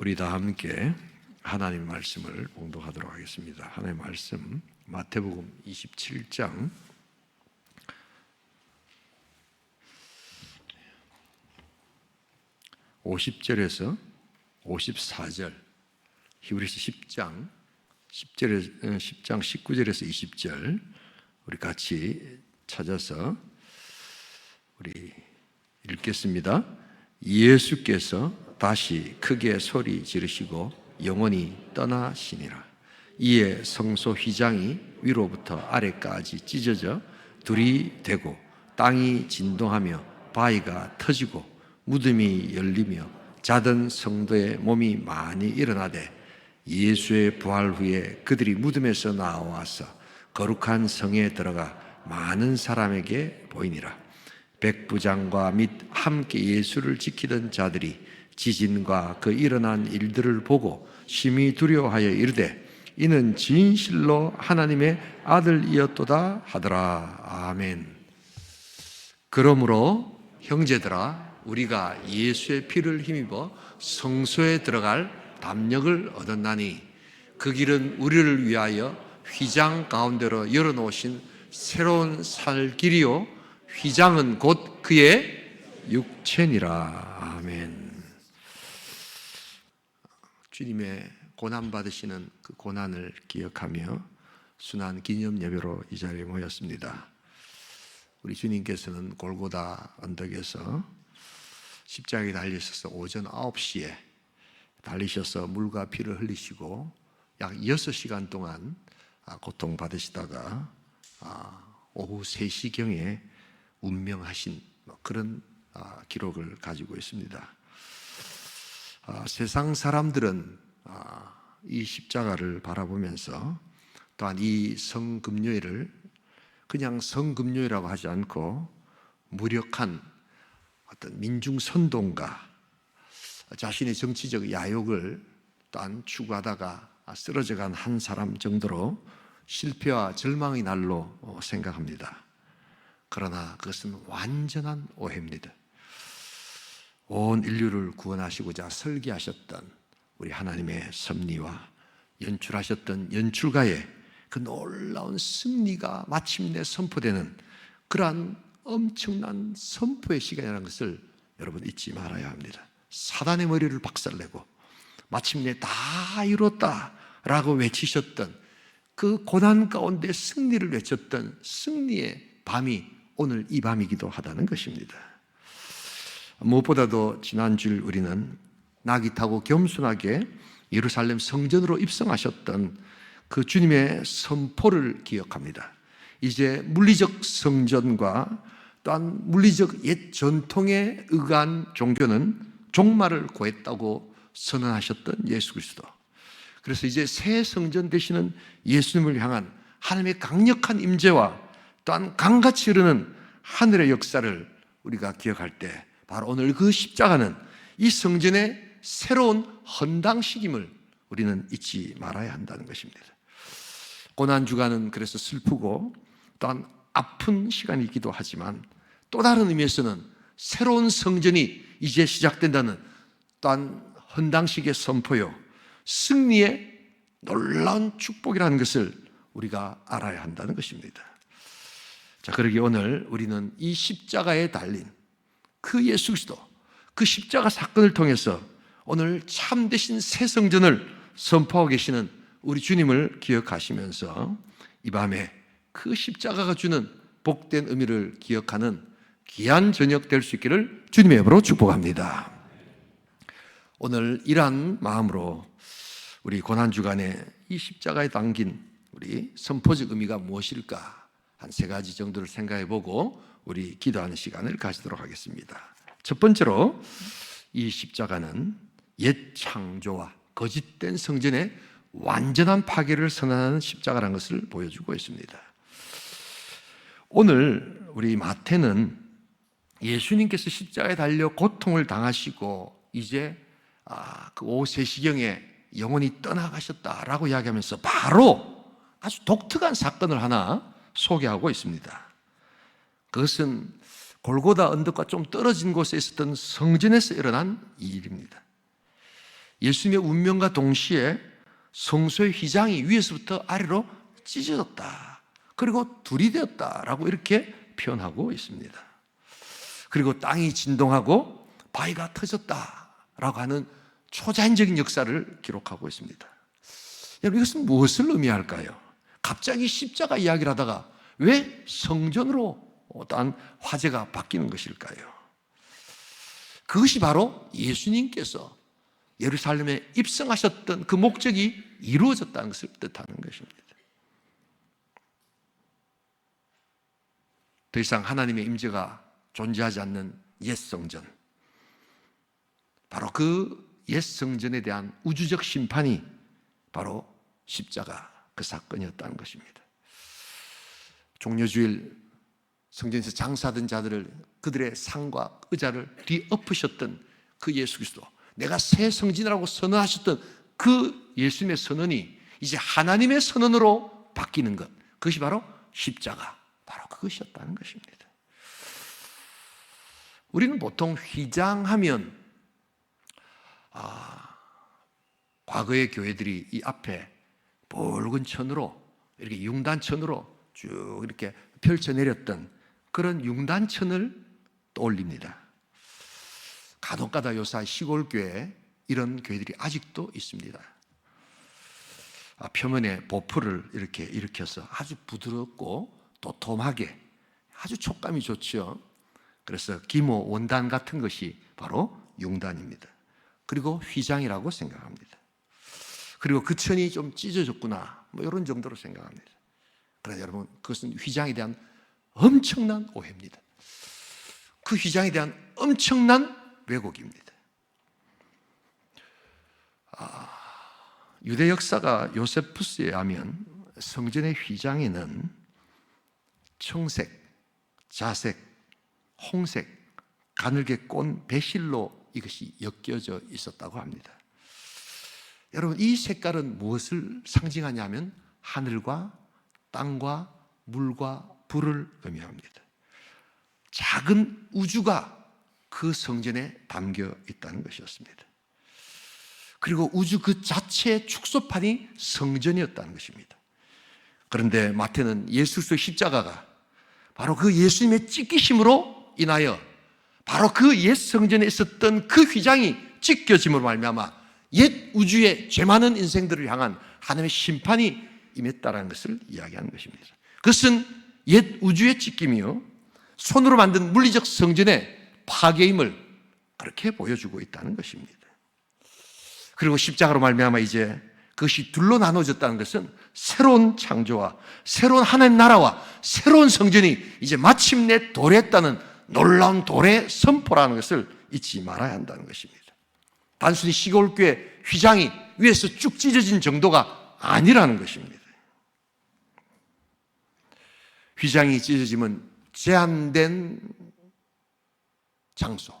우리 다 함께 하나님의 말씀을 봉독하도록 하겠습니다. 하나님의 말씀 마태복음 27장 50절에서 54절, 히브리서 10장 19절에서 20절 우리 같이 찾아서 우리 읽겠습니다. 예수께서 다시 크게 소리 지르시고 영원히 떠나시니라. 이에 성소 휘장이 위로부터 아래까지 찢어져 둘이 되고 땅이 진동하며 바위가 터지고 무덤이 열리며 자던 성도의 몸이 많이 일어나되 예수의 부활 후에 그들이 무덤에서 나와서 거룩한 성에 들어가 많은 사람에게 보이니라. 백부장과 및 함께 예수를 지키던 자들이 지진과 그 일어난 일들을 보고 심히 두려워하여 이르되 이는 진실로 하나님의 아들이었도다 하더라. 아멘. 그러므로 형제들아, 우리가 예수의 피를 힘입어 성소에 들어갈 담력을 얻었나니 그 길은 우리를 위하여 휘장 가운데로 열어놓으신 새로운 살 길이요 휘장은 곧 그의 육체니라. 아멘. 주님의 고난받으시는 그 고난을 기억하며 순환 기념 예배로 이 자리에 모였습니다. 우리 주님께서는 골고다 언덕에서 십자가에 달리셔서 오전 9시에 달리셔서 물과 피를 흘리시고 약 6시간 동안 고통받으시다가 오후 3시경에 운명하신 그런 기록을 가지고 있습니다. 세상 사람들은 이 십자가를 바라보면서 또한 이 성금요일을 그냥 성금요일이라고 하지 않고 무력한 어떤 민중선동가, 자신의 정치적 야욕을 또한 추구하다가 쓰러져간 한 사람 정도로 실패와 절망의 날로 생각합니다. 그러나 그것은 완전한 오해입니다. 온 인류를 구원하시고자 설계하셨던 우리 하나님의 섭리와 연출하셨던 연출가의 그 놀라운 승리가 마침내 선포되는 그러한 엄청난 선포의 시간이라는 것을 여러분 잊지 말아야 합니다. 사단의 머리를 박살내고 마침내 다 이뤘다라고 외치셨던 그 고난 가운데 승리를 외쳤던 승리의 밤이 오늘 이 밤이기도 하다는 것입니다. 무엇보다도 지난주일 우리는 낙이 타고 겸손하게 예루살렘 성전으로 입성하셨던 그 주님의 선포를 기억합니다. 이제 물리적 성전과 또한 물리적 옛 전통에 의한 종교는 종말을 고했다고 선언하셨던 예수 그리스도. 그래서 이제 새 성전 되시는 예수님을 향한 하나님의 강력한 임재와 또한 강같이 흐르는 하늘의 역사를 우리가 기억할 때 바로 오늘 그 십자가는 이 성전의 새로운 헌당식임을 우리는 잊지 말아야 한다는 것입니다. 고난주간은 그래서 슬프고 또한 아픈 시간이기도 하지만 또 다른 의미에서는 새로운 성전이 이제 시작된다는 또한 헌당식의 선포요 승리의 놀라운 축복이라는 것을 우리가 알아야 한다는 것입니다. 자, 그러기에 오늘 우리는 이 십자가에 달린 그 예수 그리스도, 그 십자가 사건을 통해서 오늘 참되신 새 성전을 선포하고 계시는 우리 주님을 기억하시면서 이 밤에 그 십자가가 주는 복된 의미를 기억하는 귀한 저녁 될 수 있기를 주님의 이름으로 축복합니다. 오늘 이러한 마음으로 우리 고난주간에 이 십자가에 담긴 우리 선포적 의미가 무엇일까 한 3가지 정도를 생각해 보고 우리 기도하는 시간을 가지도록 하겠습니다. 첫 번째로 이 십자가는 옛 창조와 거짓된 성전의 완전한 파괴를 선언하는 십자가라는 것을 보여주고 있습니다. 오늘 우리 마태는 예수님께서 십자가에 달려 고통을 당하시고 이제 그 오후 3시경에 영원히 떠나가셨다라고 이야기하면서 바로 아주 독특한 사건을 하나 소개하고 있습니다. 그것은 골고다 언덕과 좀 떨어진 곳에 있었던 성전에서 일어난 일입니다. 예수님의 운명과 동시에 성소의 휘장이 위에서부터 아래로 찢어졌다. 그리고 둘이 되었다라고 이렇게 표현하고 있습니다. 그리고 땅이 진동하고 바위가 터졌다라고 하는 초자연적인 역사를 기록하고 있습니다. 여러분, 이것은 무엇을 의미할까요? 갑자기 십자가 이야기를 하다가 왜 성전으로 어떠한 화제가 바뀌는 것일까요? 그것이 바로 예수님께서 예루살렘에 입성하셨던 그 목적이 이루어졌다는 것을 뜻하는 것입니다. 더 이상 하나님의 임재가 존재하지 않는 옛 성전, 바로 그 옛 성전에 대한 우주적 심판이 바로 십자가 그 사건이었다는 것입니다. 종려주일 성전에서 장사하던 자들을, 그들의 상과 의자를 뒤엎으셨던 그 예수 그리스도, 내가 새 성전이라고 선언하셨던 그 예수님의 선언이 이제 하나님의 선언으로 바뀌는 것, 그것이 바로 십자가, 바로 그것이었다는 것입니다. 우리는 보통 휘장하면 과거의 교회들이 이 앞에 붉은 천으로 이렇게 융단천으로 쭉 이렇게 펼쳐내렸던 그런 융단천을 떠올립니다. 간혹가다 요사 시골교회에 이런 교회들이 아직도 있습니다. 표면에 보풀을 이렇게 일으켜서 아주 부드럽고 도톰하게 아주 촉감이 좋죠. 그래서 기모, 원단 같은 것이 바로 융단입니다. 그리고 휘장이라고 생각합니다. 그리고 그 천이 좀 찢어졌구나, 뭐 이런 정도로 생각합니다. 그러나 여러분, 그것은 휘장에 대한 엄청난 오해입니다. 그 휘장에 대한 엄청난 왜곡입니다. 유대 역사가 요세푸스에 의하면 성전의 휘장에는 청색, 자색, 홍색, 가늘게 꼰 배실로 이것이 엮여져 있었다고 합니다. 여러분, 이 색깔은 무엇을 상징하냐면 하늘과 땅과 물과 불을 의미합니다. 작은 우주가 그 성전에 담겨 있다는 것이었습니다. 그리고 우주 그 자체의 축소판이 성전이었다는 것입니다. 그런데 마태는 예수 그리스도의 십자가가 바로 그 예수님의 찢기심으로 인하여 바로 그 옛 성전에 있었던 그 휘장이 찢겨짐으로 말미암아 옛 우주의 죄 많은 인생들을 향한 하나님의 심판이 임했다는 것을 이야기하는 것입니다. 그것은 옛 우주의 찢김이요, 손으로 만든 물리적 성전의 파괴임을 그렇게 보여주고 있다는 것입니다. 그리고 십자가로 말미암아 이제 그것이 둘로 나눠졌다는 것은 새로운 창조와 새로운 하나님 나라와 새로운 성전이 이제 마침내 도래했다는 놀라운 도래 선포라는 것을 잊지 말아야 한다는 것입니다. 단순히 시골교회 휘장이 위에서 쭉 찢어진 정도가 아니라는 것입니다. 휘장이 찢어지면 제한된 장소,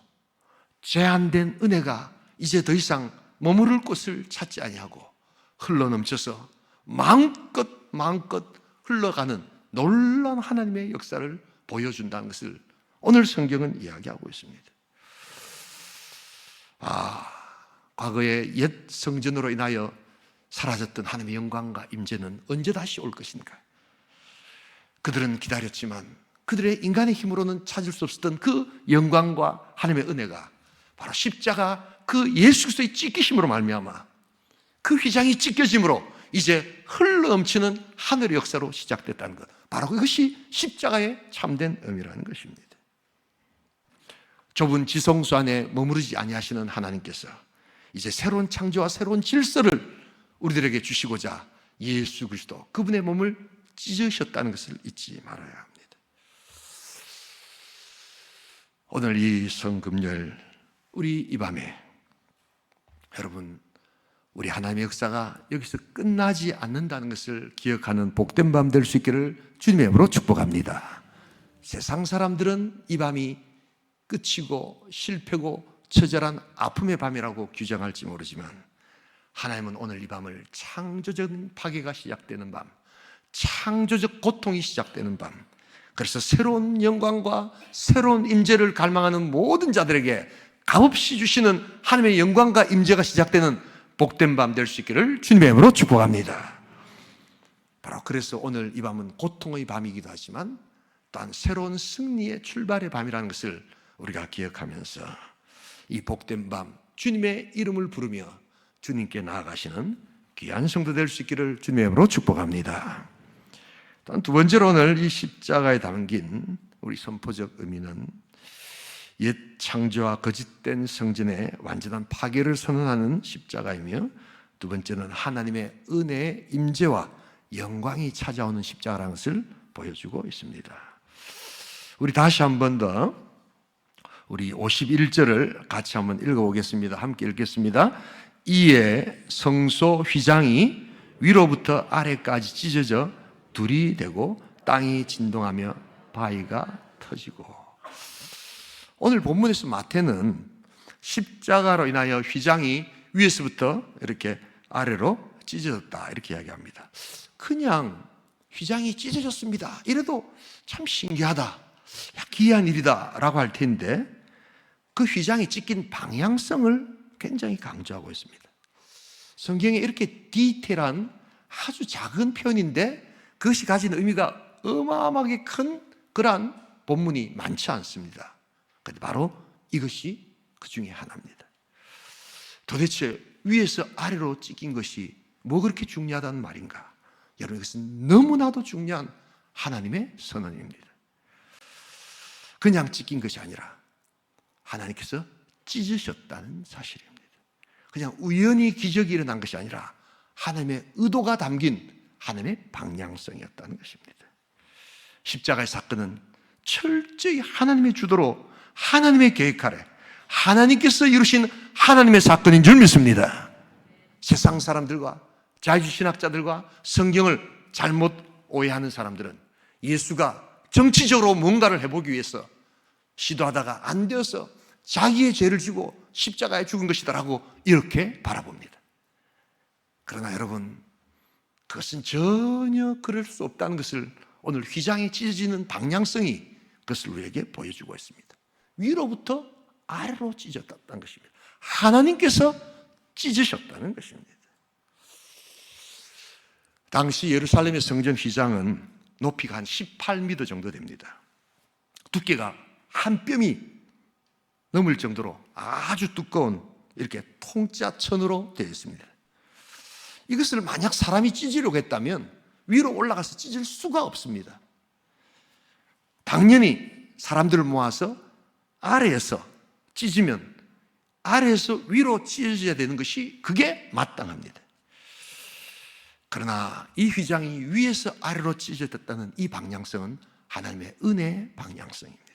제한된 은혜가 이제 더 이상 머무를 곳을 찾지 아니하고 흘러넘쳐서 마음껏 흘러가는 놀라운 하나님의 역사를 보여준다는 것을 오늘 성경은 이야기하고 있습니다. 과거의 옛 성전으로 인하여 사라졌던 하나님의 영광과 임재는 언제 다시 올 것인가? 그들은 기다렸지만 그들의 인간의 힘으로는 찾을 수 없었던 그 영광과 하나님의 은혜가 바로 십자가 그 예수 그리스도의 찢기심으로 말미암아 그 휘장이 찢겨짐으로 이제 흘러넘치는 하늘의 역사로 시작됐다는 것, 바로 그것이 십자가의 참된 의미라는 것입니다. 좁은 지성소 안에 머무르지 아니하시는 하나님께서 이제 새로운 창조와 새로운 질서를 우리들에게 주시고자 예수 그리스도 그분의 몸을 찢으셨다는 것을 잊지 말아야 합니다. 오늘 이 성금요일 우리 이 밤에 여러분, 우리 하나님의 역사가 여기서 끝나지 않는다는 것을 기억하는 복된 밤 될 수 있기를 주님의 이름으로 축복합니다. 세상 사람들은 이 밤이 끝이고 실패고 처절한 아픔의 밤이라고 규정할지 모르지만 하나님은 오늘 이 밤을 창조적인 파괴가 시작되는 밤, 창조적 고통이 시작되는 밤, 그래서 새로운 영광과 새로운 임재를 갈망하는 모든 자들에게 값없이 주시는 하나님의 영광과 임재가 시작되는 복된 밤 될 수 있기를 주님의 이름으로 축복합니다. 바로 그래서 오늘 이 밤은 고통의 밤이기도 하지만 또한 새로운 승리의 출발의 밤이라는 것을 우리가 기억하면서 이 복된 밤 주님의 이름을 부르며 주님께 나아가시는 귀한 성도 될 수 있기를 주님의 이름으로 축복합니다. 또한 두 번째로 오늘 이 십자가에 담긴 우리 선포적 의미는 옛 창조와 거짓된 성전의 완전한 파괴를 선언하는 십자가이며, 두 번째는 하나님의 은혜의 임재와 영광이 찾아오는 십자가라는 것을 보여주고 있습니다. 우리 다시 한 번 더 우리 51절을 같이 한번 읽어보겠습니다. 함께 읽겠습니다. 이에 성소 휘장이 위로부터 아래까지 찢어져 둘이 되고 땅이 진동하며 바위가 터지고. 오늘 본문에서 마태는 십자가로 인하여 휘장이 위에서부터 이렇게 아래로 찢어졌다 이렇게 이야기합니다. 그냥 휘장이 찢어졌습니다 이래도 참 신기하다, 기이한 일이다 라고 할 텐데, 그 휘장이 찢긴 방향성을 굉장히 강조하고 있습니다. 성경에 이렇게 디테일한 아주 작은 표현인데 그것이 가진 의미가 어마어마하게 큰 그러한 본문이 많지 않습니다. 그런데 바로 이것이 그 중에 하나입니다. 도대체 위에서 아래로 찢긴 것이 뭐 그렇게 중요하다는 말인가? 여러분, 이것은 너무나도 중요한 하나님의 선언입니다. 그냥 찢긴 것이 아니라 하나님께서 찢으셨다는 사실입니다. 그냥 우연히 기적이 일어난 것이 아니라 하나님의 의도가 담긴 하나님의 방향성이었다는 것입니다. 십자가의 사건은 철저히 하나님의 주도로 하나님의 계획 아래 하나님께서 이루신 하나님의 사건인 줄 믿습니다. 세상 사람들과 자유신학자들과 성경을 잘못 오해하는 사람들은 예수가 정치적으로 뭔가를 해보기 위해서 시도하다가 안 되어서 자기의 죄를 지고 십자가에 죽은 것이다라고 이렇게 바라봅니다. 그러나 여러분, 그것은 전혀 그럴 수 없다는 것을 오늘 휘장이 찢어지는 방향성이 그것을 우리에게 보여주고 있습니다. 위로부터 아래로 찢어졌다는 것입니다. 하나님께서 찢으셨다는 것입니다. 당시 예루살렘의 성전 휘장은 높이가 한 18m 정도 됩니다. 두께가 한 뼘이 넘을 정도로 아주 두꺼운 이렇게 통짜천으로 되어 있습니다. 이것을 만약 사람이 찢으려고 했다면 위로 올라가서 찢을 수가 없습니다. 당연히 사람들을 모아서 아래에서 찢으면 아래에서 위로 찢어져야 되는 것이 그게 마땅합니다. 그러나 이 휘장이 위에서 아래로 찢어졌다는 이 방향성은 하나님의 은혜의 방향성입니다.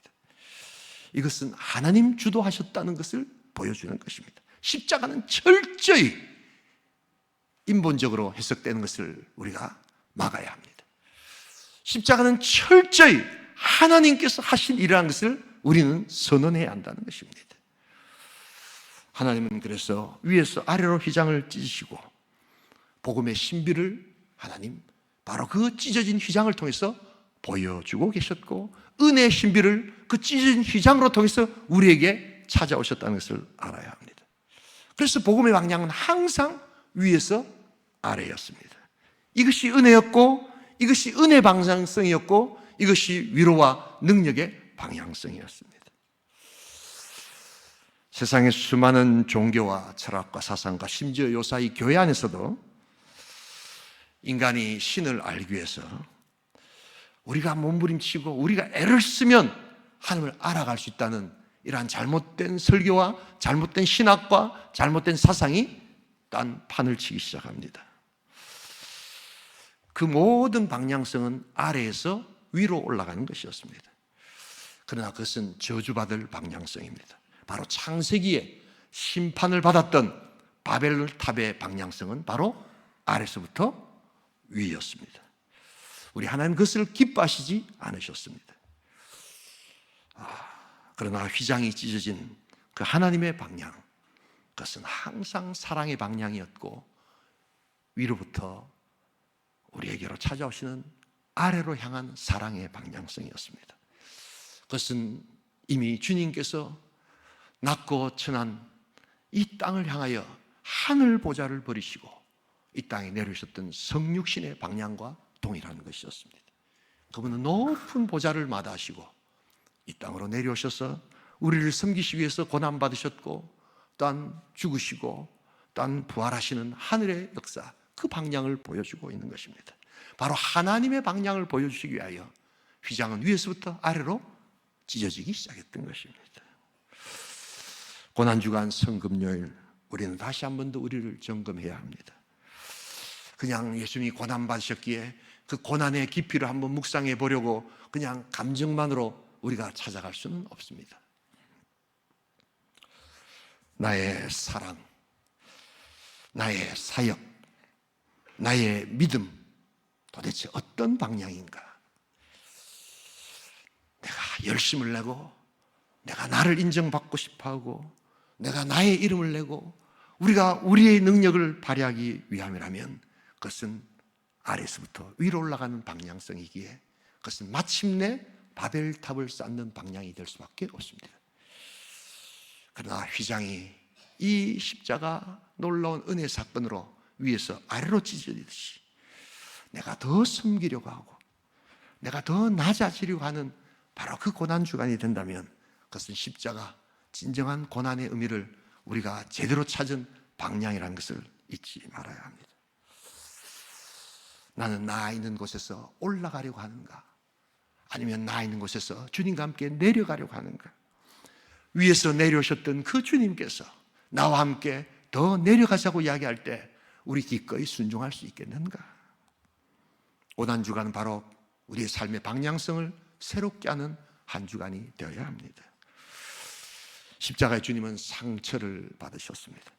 이것은 하나님 주도하셨다는 것을 보여주는 것입니다. 십자가는 철저히 인본적으로 해석되는 것을 우리가 막아야 합니다. 십자가는 철저히 하나님께서 하신 일이라는 것을 우리는 선언해야 한다는 것입니다. 하나님은 그래서 위에서 아래로 휘장을 찢으시고 복음의 신비를 하나님 바로 그 찢어진 휘장을 통해서 보여주고 계셨고, 은혜의 신비를 그 찢어진 휘장으로 통해서 우리에게 찾아오셨다는 것을 알아야 합니다. 그래서 복음의 방향은 항상 위에서 아래였습니다. 이것이 은혜였고, 이것이 은혜 방향성이었고, 이것이 위로와 능력의 방향성이었습니다. 세상의 수많은 종교와 철학과 사상과 심지어 요사이 교회 안에서도 인간이 신을 알기 위해서 우리가 몸부림치고 우리가 애를 쓰면 하나님을 알아갈 수 있다는 이러한 잘못된 설교와 잘못된 신학과 잘못된 사상이 딴 판을 치기 시작합니다. 그 모든 방향성은 아래에서 위로 올라가는 것이었습니다. 그러나 그것은 저주받을 방향성입니다. 바로 창세기에 심판을 받았던 바벨 탑의 방향성은 바로 아래서부터 위였습니다. 우리 하나님 그것을 기뻐하시지 않으셨습니다. 그러나 휘장이 찢어진 그 하나님의 방향, 그것은 항상 사랑의 방향이었고 위로부터 우리에게로 찾아오시는 아래로 향한 사랑의 방향성이었습니다. 그것은 이미 주님께서 낮고 천한 이 땅을 향하여 하늘 보좌를 버리시고 이 땅에 내려오셨던 성육신의 방향과 동일한 것이었습니다. 그분은 높은 보좌를 마다하시고 이 땅으로 내려오셔서 우리를 섬기시기 위해서 고난받으셨고 또한 죽으시고 또한 부활하시는 하늘의 역사, 그 방향을 보여주고 있는 것입니다. 바로 하나님의 방향을 보여주시기 위하여 휘장은 위에서부터 아래로 찢어지기 시작했던 것입니다. 고난주간 성금요일, 우리는 다시 한 번 더 우리를 점검해야 합니다. 그냥 예수님이 고난받으셨기에 그 고난의 깊이를 한번 묵상해 보려고 그냥 감정만으로 우리가 찾아갈 수는 없습니다. 나의 사랑, 나의 사역, 나의 믿음, 도대체 어떤 방향인가? 내가 열심을 내고 내가 나를 인정받고 싶어하고 내가 나의 이름을 내고 우리가 우리의 능력을 발휘하기 위함이라면 그것은 아래에서부터 위로 올라가는 방향성이기에 그것은 마침내 바벨탑을 쌓는 방향이 될 수밖에 없습니다. 그러나 휘장이 이 십자가 놀라운 은혜 사건으로 위에서 아래로 찢어지듯이 내가 더 섬기려고 하고 내가 더 낮아지려고 하는 바로 그 고난주간이 된다면 그것은 십자가 진정한 고난의 의미를 우리가 제대로 찾은 방향이라는 것을 잊지 말아야 합니다. 나는 나 있는 곳에서 올라가려고 하는가? 아니면 나 있는 곳에서 주님과 함께 내려가려고 하는가? 위에서 내려오셨던 그 주님께서 나와 함께 더 내려가자고 이야기할 때 우리 기꺼이 순종할 수 있겠는가? 고난주간은 바로 우리의 삶의 방향성을 새롭게 하는 한 주간이 되어야 합니다. 십자가의 주님은 상처를 받으셨습니다.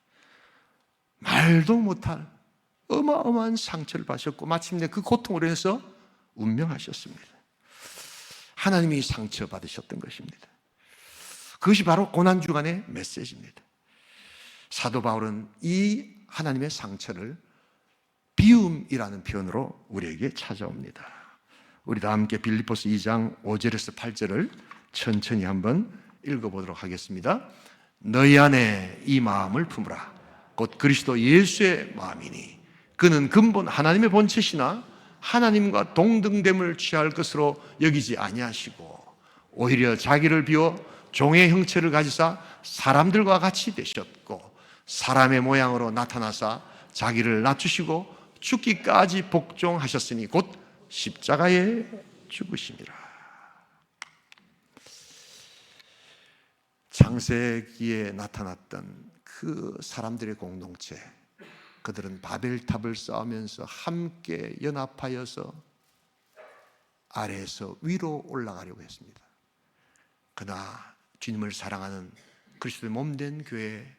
말도 못할 어마어마한 상처를 받으셨고 마침내 그 고통으로 해서 운명하셨습니다. 하나님이 상처받으셨던 것입니다. 그것이 바로 고난주간의 메시지입니다. 사도 바울은 이 하나님의 상처를 비움이라는 표현으로 우리에게 찾아옵니다. 우리 다 함께 빌립보서 2장 5절에서 8절을 천천히 한번 읽어보도록 하겠습니다. 너희 안에 이 마음을 품으라. 곧 그리스도 예수의 마음이니 그는 근본 하나님의 본체시나 하나님과 동등됨을 취할 것으로 여기지 아니하시고 오히려 자기를 비워 종의 형체를 가지사 사람들과 같이 되셨고 사람의 모양으로 나타나사 자기를 낮추시고 죽기까지 복종하셨으니 곧 십자가에 죽으심이라. 창세기에 나타났던 그 사람들의 공동체, 그들은 바벨탑을 쌓으면서 함께 연합하여서 아래에서 위로 올라가려고 했습니다. 그러나 주님을 사랑하는 그리스도의 몸된 교회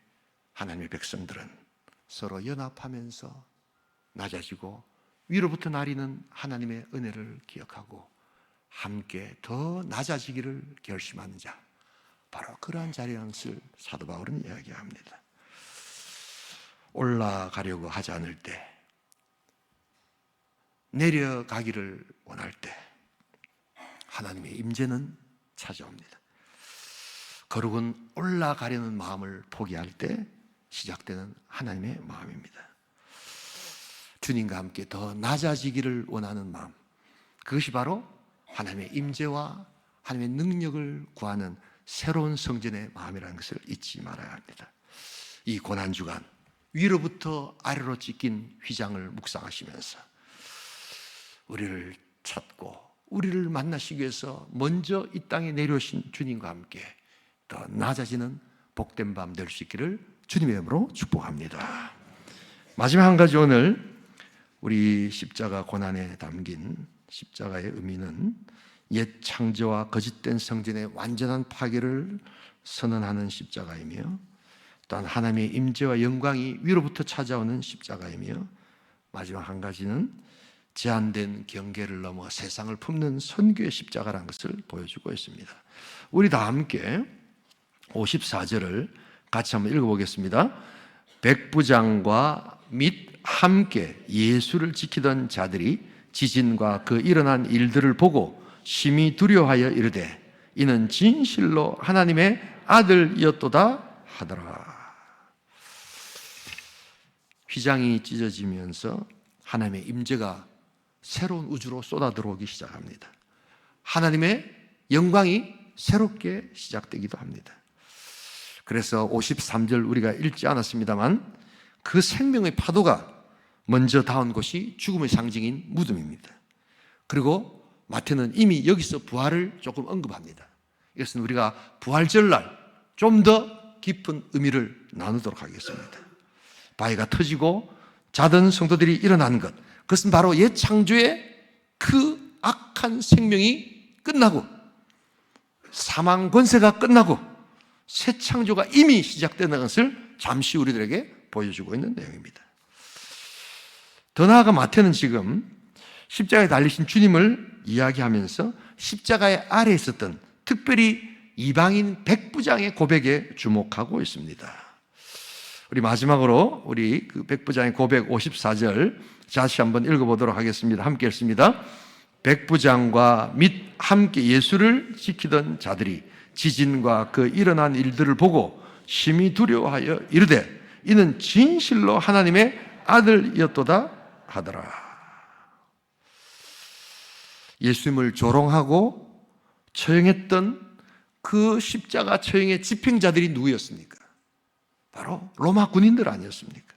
하나님의 백성들은 서로 연합하면서 낮아지고 위로부터 나리는 하나님의 은혜를 기억하고 함께 더 낮아지기를 결심하는 자, 바로 그러한 자리라는 것을 사도 바울은 이야기합니다. 올라가려고 하지 않을 때, 내려가기를 원할 때 하나님의 임재는 찾아옵니다. 거룩은 올라가려는 마음을 포기할 때 시작되는 하나님의 마음입니다. 주님과 함께 더 낮아지기를 원하는 마음, 그것이 바로 하나님의 임재와 하나님의 능력을 구하는 새로운 성전의 마음이라는 것을 잊지 말아야 합니다. 이 고난주간 위로부터 아래로 찢긴 휘장을 묵상하시면서 우리를 찾고 우리를 만나시기 위해서 먼저 이 땅에 내려오신 주님과 함께 더 낮아지는 복된 밤 될 수 있기를 주님의 이름으로 축복합니다. 마지막 한 가지, 오늘 우리 십자가 고난에 담긴 십자가의 의미는 옛 창조와 거짓된 성전의 완전한 파괴를 선언하는 십자가이며 또한 하나님의 임재와 영광이 위로부터 찾아오는 십자가이며 마지막 한 가지는 제한된 경계를 넘어 세상을 품는 선교의 십자가라는 것을 보여주고 있습니다. 우리 다 함께 54절을 같이 한번 읽어보겠습니다. 백부장과 및 함께 예수를 지키던 자들이 지진과 그 일어난 일들을 보고 심히 두려워하여 이르되 이는 진실로 하나님의 아들이었도다 하더라. 휘장이 찢어지면서 하나님의 임재가 새로운 우주로 쏟아 들어오기 시작합니다. 하나님의 영광이 새롭게 시작되기도 합니다. 그래서 53절 우리가 읽지 않았습니다만 그 생명의 파도가 먼저 닿은 곳이 죽음의 상징인 무덤입니다. 그리고 마태는 이미 여기서 부활을 조금 언급합니다. 이것은 우리가 부활절날 좀 더 깊은 의미를 나누도록 하겠습니다. 바위가 터지고 자던 성도들이 일어나는 것, 그것은 바로 옛 창조의 그 악한 생명이 끝나고 사망 권세가 끝나고 새 창조가 이미 시작되는 것을 잠시 우리들에게 보여주고 있는 내용입니다. 더 나아가 마태는 지금 십자가에 달리신 주님을 이야기하면서 십자가의 아래에 있었던 특별히 이방인 백부장의 고백에 주목하고 있습니다. 우리 마지막으로 우리 그 백부장의 고백 54절 다시 한번 읽어보도록 하겠습니다. 함께 읽습니다. 백부장과 및 함께 예수를 지키던 자들이 지진과 그 일어난 일들을 보고 심히 두려워하여 이르되 이는 진실로 하나님의 아들이었도다 하더라. 예수님을 조롱하고 처형했던 그 십자가 처형의 집행자들이 누구였습니까? 바로 로마 군인들 아니었습니까?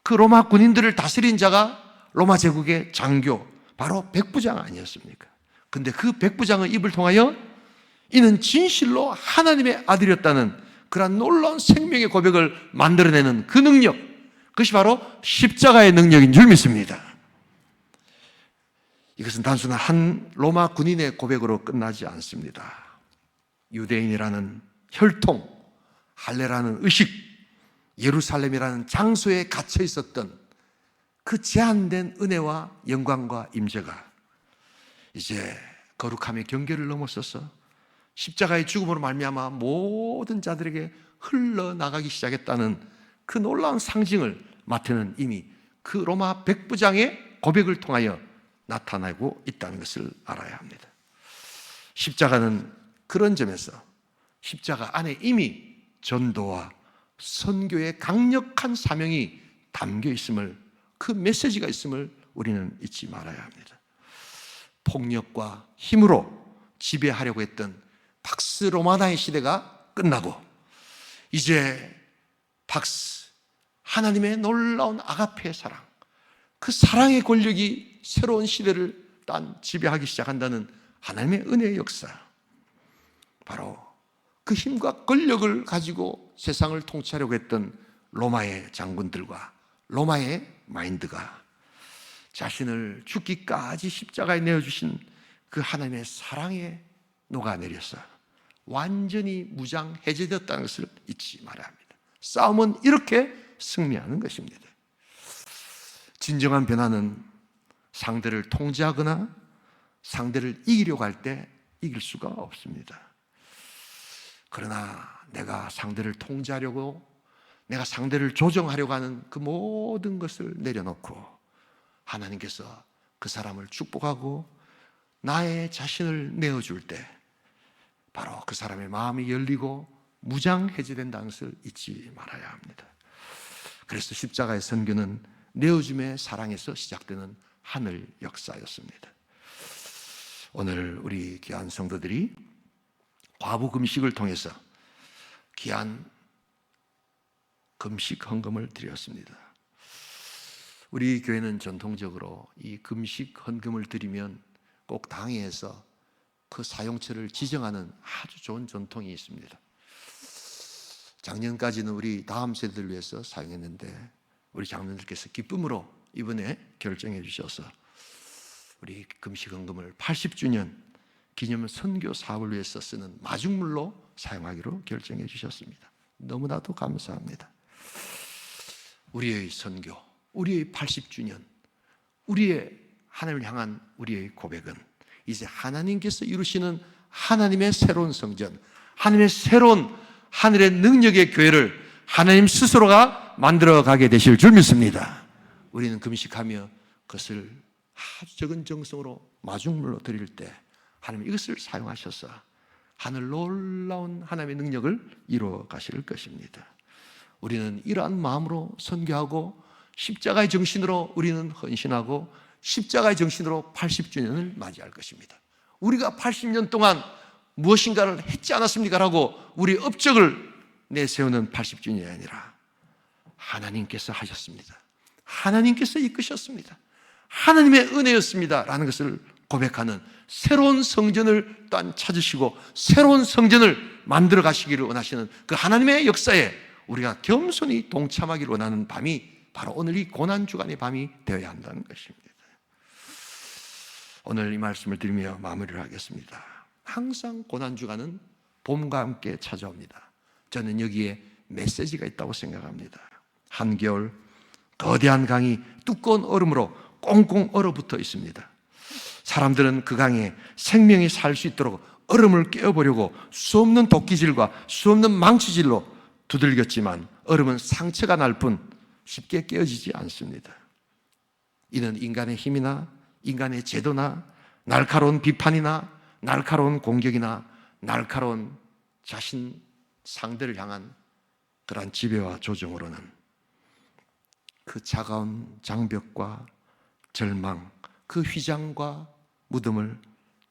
그 로마 군인들을 다스린 자가 로마 제국의 장교, 바로 백부장 아니었습니까? 근데 그 백부장의 입을 통하여 이는 진실로 하나님의 아들이었다는 그러한 놀라운 생명의 고백을 만들어내는 그 능력, 그것이 바로 십자가의 능력인 줄 믿습니다. 이것은 단순한 한 로마 군인의 고백으로 끝나지 않습니다. 유대인이라는 혈통, 할례라는 의식, 예루살렘이라는 장소에 갇혀 있었던 그 제한된 은혜와 영광과 임재가 이제 거룩함의 경계를 넘어서서 십자가의 죽음으로 말미암아 모든 자들에게 흘러나가기 시작했다는 그 놀라운 상징을 마태는 이미 그 로마 백부장의 고백을 통하여 나타나고 있다는 것을 알아야 합니다. 십자가는 그런 점에서 십자가 안에 이미 전도와 선교의 강력한 사명이 담겨 있음을, 그 메시지가 있음을 우리는 잊지 말아야 합니다. 폭력과 힘으로 지배하려고 했던 박스 로마나의 시대가 끝나고 이제 박스 하나님의 놀라운 아가페의 사랑, 그 사랑의 권력이 새로운 시대를 지배하기 시작한다는 하나님의 은혜의 역사, 바로 그 힘과 권력을 가지고 세상을 통치하려고 했던 로마의 장군들과 로마의 마인드가 자신을 죽기까지 십자가에 내어주신 그 하나님의 사랑에 녹아내려서 완전히 무장해제되었다는 것을 잊지 말아야 합니다. 싸움은 이렇게 승리하는 것입니다. 진정한 변화는 상대를 통제하거나 상대를 이기려고 할 때 이길 수가 없습니다. 그러나 내가 상대를 통제하려고, 내가 상대를 조정하려고 하는 그 모든 것을 내려놓고 하나님께서 그 사람을 축복하고 나의 자신을 내어줄 때 바로 그 사람의 마음이 열리고 무장해제된다는 것을 잊지 말아야 합니다. 그래서 십자가의 선교는 내어줌의 사랑에서 시작되는 하늘 역사였습니다. 오늘 우리 귀한 성도들이 과부 금식을 통해서 귀한 금식 헌금을 드렸습니다. 우리 교회는 전통적으로 이 금식 헌금을 드리면 꼭 당회에서 그 사용처를 지정하는 아주 좋은 전통이 있습니다. 작년까지는 우리 다음 세대를 위해서 사용했는데 우리 장로님께서 기쁨으로 이번에 결정해 주셔서 우리 금식 헌금을 80주년 기념 선교 사업을 위해서 쓰는 마중물로 사용하기로 결정해 주셨습니다. 너무나도 감사합니다. 우리의 선교, 우리의 80주년, 우리의 하나님을 향한 우리의 고백은 이제 하나님께서 이루시는 하나님의 새로운 성전, 하나님의 새로운 하늘의 능력의 교회를 하나님 스스로가 만들어가게 되실 줄 믿습니다. 우리는 금식하며 그것을 아주 적은 정성으로 마중물로 드릴 때 하나님 이것을 사용하셔서 하늘 놀라운 하나님의 능력을 이루어 가실 것입니다. 우리는 이러한 마음으로 선교하고 십자가의 정신으로 우리는 헌신하고 십자가의 정신으로 80주년을 맞이할 것입니다. 우리가 80년 동안 무엇인가를 했지 않았습니까? 라고 우리 업적을 내세우는 80주년이 아니라 하나님께서 하셨습니다. 하나님께서 이끄셨습니다. 하나님의 은혜였습니다 라는 것을 고백하는 새로운 성전을 또한 찾으시고 새로운 성전을 만들어 가시기를 원하시는 그 하나님의 역사에 우리가 겸손히 동참하기를 원하는 밤이 바로 오늘 이 고난주간의 밤이 되어야 한다는 것입니다. 오늘 이 말씀을 드리며 마무리를 하겠습니다. 항상 고난주간은 봄과 함께 찾아옵니다. 저는 여기에 메시지가 있다고 생각합니다. 한겨울 거대한 강이 두꺼운 얼음으로 꽁꽁 얼어붙어 있습니다. 사람들은 그 강에 생명이 살 수 있도록 얼음을 깨어보려고 수없는 도끼질과 수없는 망치질로 두들겼지만 얼음은 상처가 날 뿐 쉽게 깨어지지 않습니다. 이는 인간의 힘이나 인간의 제도나 날카로운 비판이나 날카로운 공격이나 날카로운 자신 상대를 향한 그러한 지배와 조종으로는 그 차가운 장벽과 절망, 그 휘장과 무덤을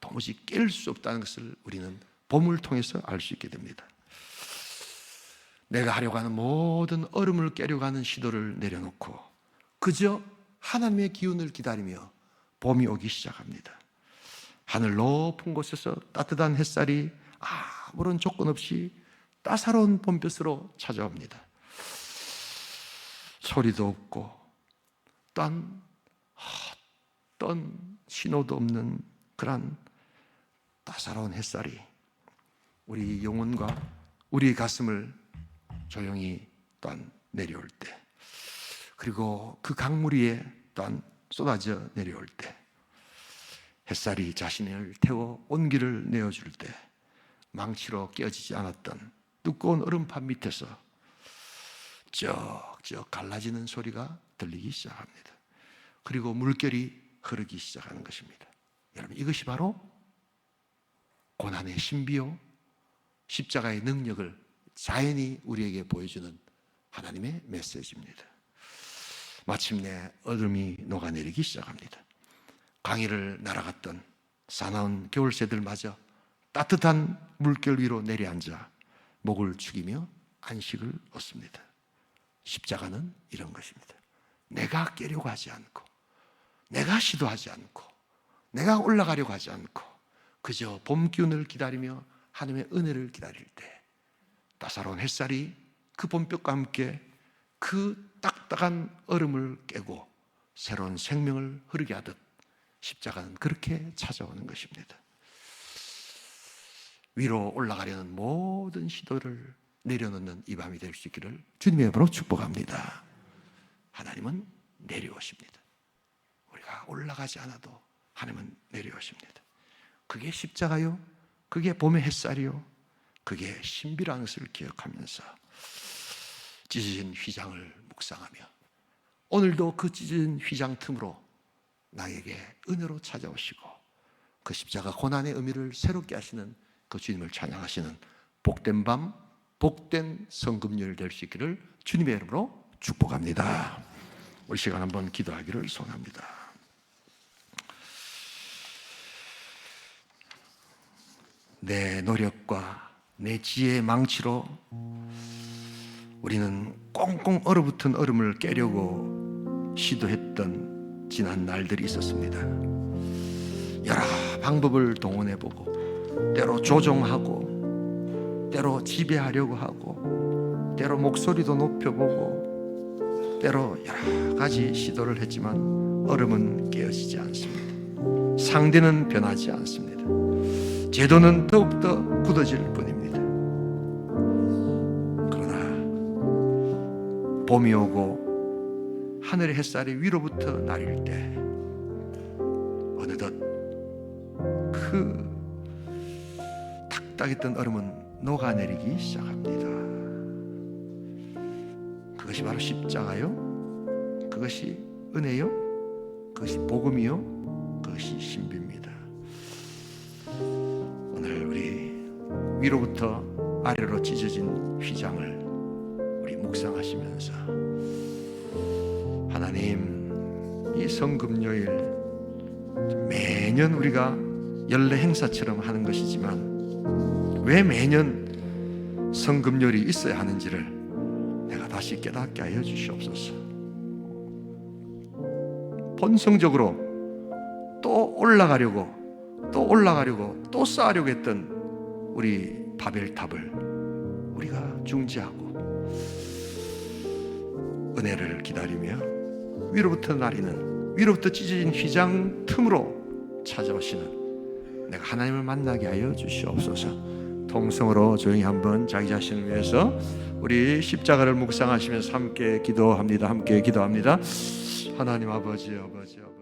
도무지 깰 수 없다는 것을 우리는 봄을 통해서 알 수 있게 됩니다. 내가 하려고 하는 모든 얼음을 깨려고 하는 시도를 내려놓고 그저 하나님의 기운을 기다리며 봄이 오기 시작합니다. 하늘 높은 곳에서 따뜻한 햇살이 아무런 조건 없이 따사로운 봄볕으로 찾아옵니다. 소리도 없고 또한 어떤 신호도 없는 그런 따사로운 햇살이 우리 영혼과 우리 가슴을 조용히 또한 내려올 때, 그리고 그 강물 위에 또한 쏟아져 내려올 때, 햇살이 자신을 태워 온기를 내어줄 때 망치로 깨어지지 않았던 두꺼운 얼음판 밑에서 쩍쩍 갈라지는 소리가 들리기 시작합니다. 그리고 물결이 흐르기 시작하는 것입니다. 여러분, 이것이 바로 고난의 신비요 십자가의 능력을 자연히 우리에게 보여주는 하나님의 메시지입니다. 마침내 얼음이 녹아내리기 시작합니다. 강의를 날아갔던 사나운 겨울새들마저 따뜻한 물결 위로 내려앉아 목을 축이며 안식을 얻습니다. 십자가는 이런 것입니다. 내가 깨려고 하지 않고, 내가 시도하지 않고, 내가 올라가려고 하지 않고 그저 봄 기운을 기다리며 하나님의 은혜를 기다릴 때 따사로운 햇살이 그 봄볕과 함께 그 딱딱한 얼음을 깨고 새로운 생명을 흐르게 하듯 십자가는 그렇게 찾아오는 것입니다. 위로 올라가려는 모든 시도를 내려놓는 이 밤이 될 수 있기를 주님의 이름으로 축복합니다. 하나님은 내려오십니다. 우리가 올라가지 않아도 하나님은 내려오십니다. 그게 십자가요, 그게 봄의 햇살이요, 그게 신비라는 것을 기억하면서 찢어진 휘장을 묵상하며 오늘도 그 찢어진 휘장 틈으로 나에게 은혜로 찾아오시고 그 십자가 고난의 의미를 새롭게 하시는 그 주님을 찬양하시는 복된 밤, 복된 성금요일 될 수 있기를 주님의 이름으로 축복합니다. 우리 시간 한번 기도하기를 소원합니다. 내 노력과 내 지혜의 망치로 우리는 꽁꽁 얼어붙은 얼음을 깨려고 시도했던 지난 날들이 있었습니다. 여러 방법을 동원해보고 때로 조종하고 때로 지배하려고 하고 때로 목소리도 높여보고 때로 여러 가지 시도를 했지만 얼음은 깨어지지 않습니다. 상대는 변하지 않습니다. 제도는 더욱더 굳어질 뿐입니다. 그러나 봄이 오고 하늘의 햇살이 위로부터 나릴 때 어느덧 그 탁탁했던 얼음은 녹아내리기 시작합니다. 그것이 바로 십자가요, 그것이 은혜요, 그것이 복음이요, 그것이 신비입니다. 오늘 우리 위로부터 아래로 찢어진 휘장을 우리 묵상하시면서 하나님, 이 성금요일 매년 우리가 연례 행사처럼 하는 것이지만 왜 매년 성금요일이 있어야 하는지를 내가 다시 깨닫게 하여 주시옵소서. 본성적으로 또 올라가려고 또 쌓으려고 했던 우리 바벨탑을 우리가 중지하고 은혜를 기다리며 위로부터 나리는, 위로부터 찢어진 휘장 틈으로 찾아오시는 내가 하나님을 만나게 하여 주시옵소서. 통성으로 조용히 한번 자기 자신을 위해서 우리 십자가를 묵상하시면서 함께 기도합니다. 함께 기도합니다. 하나님 아버지, 아버지, 아버지.